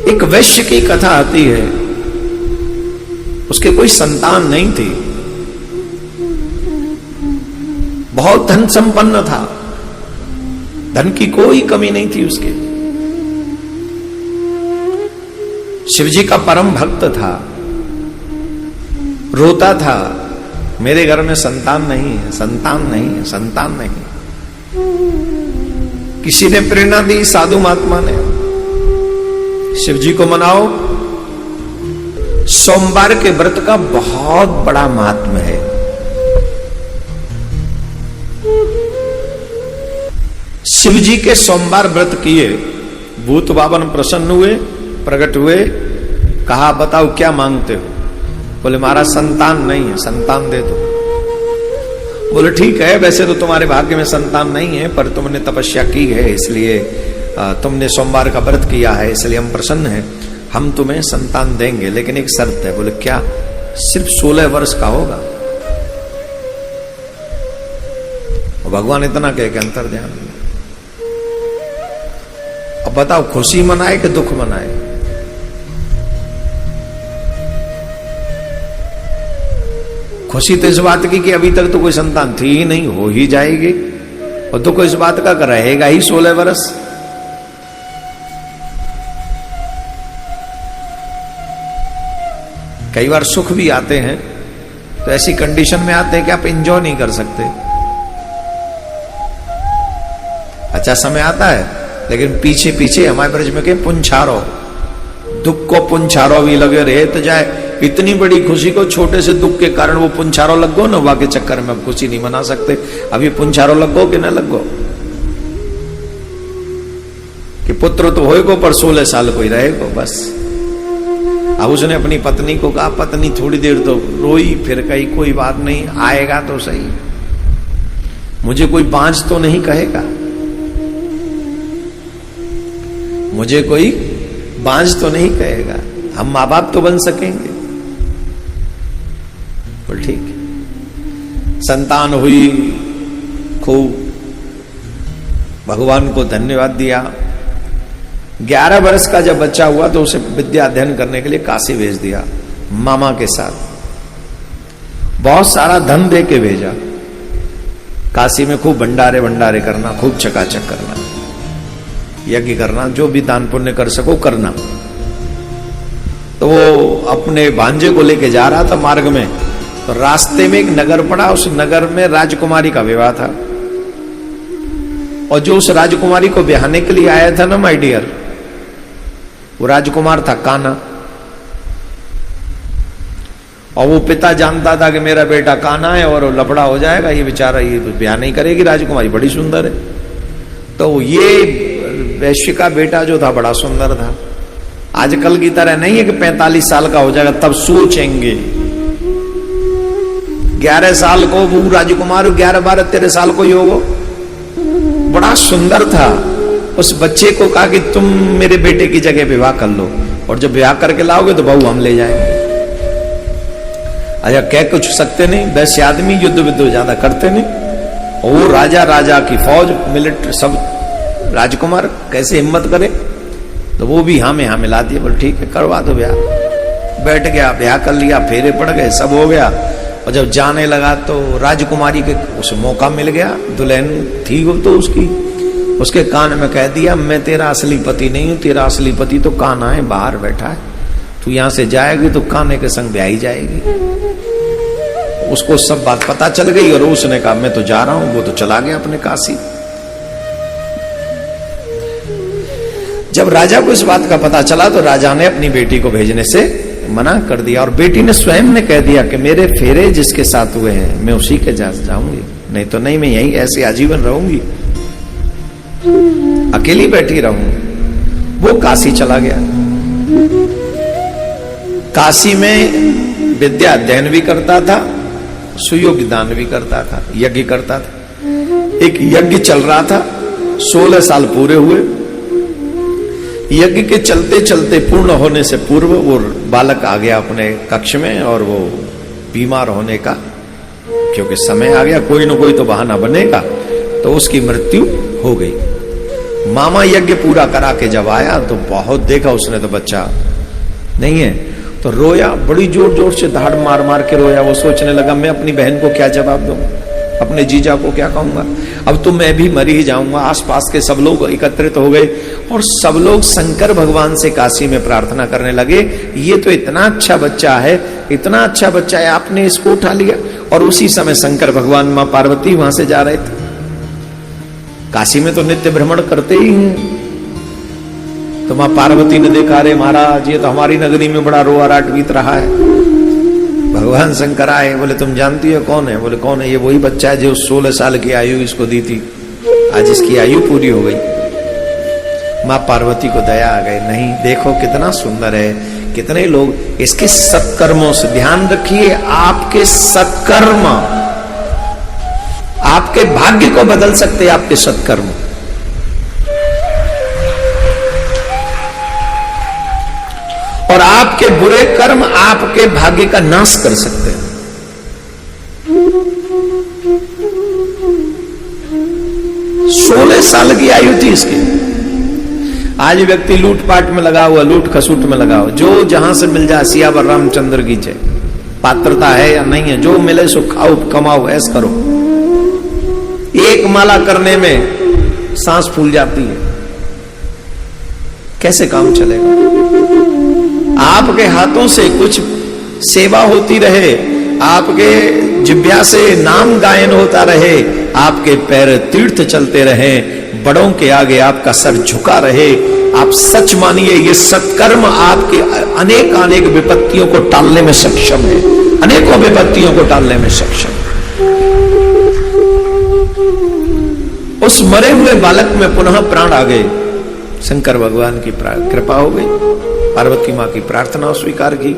एक वैश्य की कथा आती है, उसके कोई संतान नहीं थी, बहुत धन संपन्न था, धन की कोई कमी नहीं थी उसके। शिवजी का परम भक्त था, रोता था, मेरे घर में संतान नहीं है, संतान नहीं है, संतान नहीं। किसी ने प्रेरणा दी, साधु महात्मा ने, शिवजी को मनाओ, सोमवार के व्रत का बहुत बड़ा महात्म्य है। शिवजी के सोमवार व्रत किए, भूत बाबन प्रसन्न हुए, प्रकट हुए, कहा बताओ क्या मांगते हो? बोले महाराज संतान नहीं है, संतान दे दो। बोले ठीक है, वैसे तो तुम्हारे भाग्य में संतान नहीं है, पर तुमने तपस्या की है, इसलिए तुमने सोमवार का व्रत किया है, इसलिए हम प्रसन्न हैं, हम तुम्हें संतान देंगे, लेकिन एक शर्त है। बोले क्या? सिर्फ 16 वर्ष का होगा। भगवान इतना कह के अंतर ध्यान। अब बताओ खुशी मनाए कि दुख मनाए? खुशी तो इस बात की कि अभी तक तो कोई संतान थी ही नहीं, हो ही जाएगी, और दुख इस बात का रहेगा ही 16 वर्ष। कई बार सुख भी आते हैं तो ऐसी कंडीशन में आते हैं कि आप एंजॉय नहीं कर सकते। अच्छा समय आता है, लेकिन पीछे पीछे हमारे ब्रज में के पुंछारो, दुख को पुंछारो भी लगे रहे तो जाए। इतनी बड़ी खुशी को छोटे से दुख के कारण वो पुंछारो लग गो, नवा के चक्कर में अब खुशी नहीं मना सकते। अब ये पुंछारो लग गो कि ना लग गो, कि पुत्र तो होएगो पर 16 साल को ही रहेगो बस। अब उसने अपनी पत्नी को कहा, पत्नी थोड़ी देर तो रोई, फिर कही कोई बात नहीं, आएगा तो सही, मुझे कोई बांझ तो नहीं कहेगा, मुझे कोई बांझ तो नहीं कहेगा, हम माँ बाप तो बन सकेंगे। बोल ठीक है। संतान हुई, खूब भगवान को धन्यवाद दिया। 11 वर्ष का जब बच्चा हुआ तो उसे विद्या अध्ययन करने के लिए काशी भेज दिया, मामा के साथ बहुत सारा धन दे के भेजा। काशी में खूब भंडारे भंडारे करना, खूब चकाचक करना, यज्ञ करना, जो भी दान पुण्य कर सको करना। तो वो अपने भांजे को लेके जा रहा था, मार्ग में तो रास्ते में एक नगर पड़ा, उस नगर में राजकुमारी का विवाह था, और जो उस राजकुमारी को ब्याहने के लिए आया था ना माय डियर, वो राजकुमार था कान्हा। और वो पिता जानता था कि मेरा बेटा कान्हा है और लफड़ा हो जाएगा, ये बेचारा ये ब्याह नहीं करेगी, राजकुमारी बड़ी सुंदर है। तो ये वैश्य का बेटा जो था बड़ा सुंदर था। आजकल की तरह नहीं है कि 45 साल का हो जाएगा तब सोचेंगे। 11 साल को वो राजकुमार, 11, 12, 13 साल को ही होगा, बड़ा सुंदर था। उस बच्चे को कहा कि तुम मेरे बेटे की जगह विवाह कर लो, और जब विवाह करके लाओगे तो बहू हम ले जाएंगे। अच्छा कह कुछ सकते नहीं, वैसे आदमी युद्ध विद्ध ज्यादा करते नहीं, और वो राजा की फौज, मिलिट्री, सब राजकुमार कैसे हिम्मत करे, तो वो भी हाँ में हाँ मिला दिया। बोल ठीक है करवा दो ब्याह। बैठ गया, ब्याह कर लिया, फेरे पड़ गए, सब हो गया। और जब जाने लगा तो राजकुमारी के उसे मौका मिल गया, दुल्हन थी वो तो उसके कान में कह दिया, मैं तेरा असली पति नहीं हूं, तेरा असली पति तो कान्हा है, बाहर बैठा है, तू यहां से जाएगी तो कान्हे के संग ब्याही जाएगी। उसको सब बात पता चल गई और उसने कहा मैं तो जा रहा हूं। वो तो चला गया अपने काशी। जब राजा को इस बात का पता चला तो राजा ने अपनी बेटी को भेजने से मना कर दिया, और बेटी ने स्वयं ने कह दिया कि मेरे फेरे जिसके साथ हुए हैं मैं उसी के जाऊंगी, नहीं तो नहीं, मैं यही ऐसे आजीवन रहूंगी, अकेली बैठी रहूंगी। वो काशी चला गया। काशी में विद्या अध्ययन भी करता था, सुयोग दान भी करता था, यज्ञ करता था। एक यज्ञ चल रहा था, 16 साल पूरे हुए। यज्ञ के चलते चलते पूर्ण होने से पूर्व वो बालक आ गया अपने कक्ष में, और वो बीमार होने का, क्योंकि समय आ गया, कोई ना कोई तो बहाना बनेगा, तो उसकी मृत्यु हो गई। मामा यज्ञ पूरा करा के जब आया तो बहुत देखा उसने, तो बच्चा नहीं है, तो रोया, बड़ी जोर जोर से धाड़ मार मार के रोया। वो सोचने लगा मैं अपनी बहन को क्या जवाब दूं, अपने जीजा को क्या कहूंगा, अब तो मैं भी मर ही जाऊंगा। आसपास के सब लोग एकत्रित हो गए और सब लोग शंकर भगवान से काशी में प्रार्थना करने लगे, ये तो इतना अच्छा बच्चा है, इतना अच्छा बच्चा है, आपने इसको उठा लिया। और उसी समय शंकर भगवान मां पार्वती वहां से जा रहे थे। काशी में तो नित्य भ्रमण करते ही हैं। तो मां पार्वती ने देखा, अरे महाराज ये तो हमारी नगरी में बड़ा रोआ राट बीत रहा है। भगवान शंकर आए, बोले तुम जानती हो कौन है? बोले कौन है? ये वही बच्चा है जो 16 साल की आयु इसको दी थी, आज इसकी आयु पूरी हो गई। मां पार्वती को दया आ गई, नहीं देखो कितना सुंदर है, कितने लोग इसके सत्कर्मों से, ध्यान रखिए आपके सत्कर्म आपके भाग्य को बदल सकते हैं, आपके सत्कर्म। और आपके बुरे कर्म आपके भाग्य का नाश कर सकते हैं। 16 साल की आयु थी इसकी। आज व्यक्ति लूटपाट में लगा हुआ, लूट खसूट में लगा हुआ, जो जहां से मिल जाए, सियावर रामचंद्र की जय, पात्रता है या नहीं है, जो मिले सो खाओ कमाओ ऐस करो। एक माला करने में सांस फूल जाती है, कैसे काम चलेगा? आपके हाथों से कुछ सेवा होती रहे, आपके जिह्वा से नाम गायन होता रहे, आपके पैर तीर्थ चलते रहे, बड़ों के आगे आपका सर झुका रहे। आप सच मानिए ये सत्कर्म आपके अनेक अनेक विपत्तियों को टालने में सक्षम है, अनेकों विपत्तियों को टालने में सक्षम है। उस मरे हुए बालक में पुनः प्राण आ गए। शंकर भगवान की कृपा हो गई, पार्वती मां की प्रार्थना स्वीकार की।